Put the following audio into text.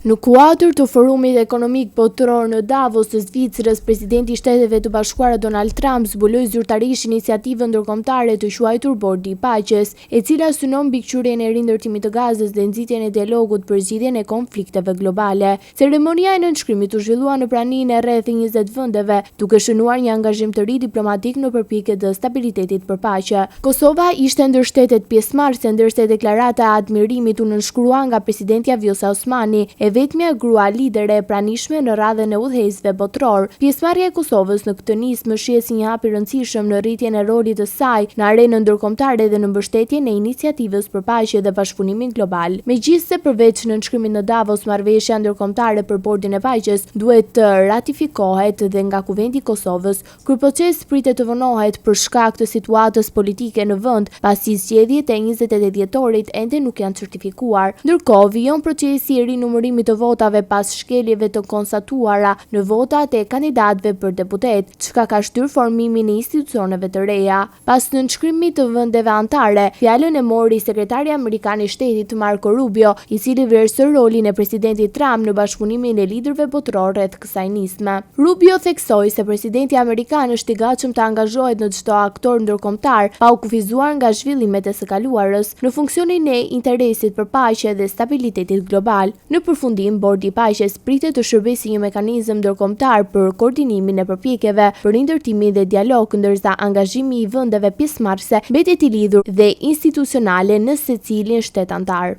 Në kuadër të forumit ekonomik botëror në Davos të Zvicrës, presidenti i Shteteve të Bashkuara Donald Trump zbuloi zyrtarisht iniciativën ndërkombëtare të quajtur Bordi i Paqes, e cila synon mbikëqyrjen e rindërtimit të Gazës dhe nxitjen e dialogut për zgjidhjen e konflikteve globale. Ceremonia e nënshkrimit u zhvillua në praninë e rreth 20 vendeve, duke shënuar një angazhim të ri diplomatik në përpjekje të stabilitetit për paqe. Kosova ishte ndër shtetet pjesëmarrëse, ndërsa deklarata e admirimit u nënshkrua nga presidentja Vjosa Osmani, vetmja grua lidere e pranishme në radhën e udhëheqësve botror. Pjesëmarrja e Kosovës në këtë nismë shihet si një hap i rëndësishëm në rritjen e rolit të saj në arenën ndërkombëtare dhe në mbështetjen e iniciativës për paqe dhe bashkëpunimin global. Megjithëse përveç nënshkrimit në Davos, marrëveshja ndërkombëtare për Bordin e Paqes duhet të ratifikohet dhe nga Kuvendi i Kosovës. Ky proces pritet të vonohet për shkak të situatës politike në vend, pasi zgjedhjet e 28 dhjetorit ende nuk janë certifikuar. Ndërkohë, vijon procesi i rinumërimit të votave pas shkeljeve të konstatuara në votat e kandidatëve për deputet, çka ka shtyr formimin e institucioneve të reja. Pas nënshkrimit të vendeve anëtare, fjalën e mori sekretari amerikan i shtetit Marco Rubio, i cili vlerësoi rolin e presidentit Trump në bashkëpunimin e liderëve botror rreth kësaj nisme. Rubio theksoi se presidenti amerikan është i gatshëm të angazhohet në çdo aktor ndërkombëtar, pa u kufizuar nga zhvillimet e së kaluarës, në funksionin e interesit për paqe dhe stabilitetit global. Në përfundim, Bordi i Paqes pritet të shërbejë si një mekanizëm ndërkombëtar për koordinimin e përpjekjeve për rindërtimin dhe dialog, ndërsa angazhimi i vendeve pjesëmarrëse mbetet i lidhur dhe institucionale në secilin shtet antar.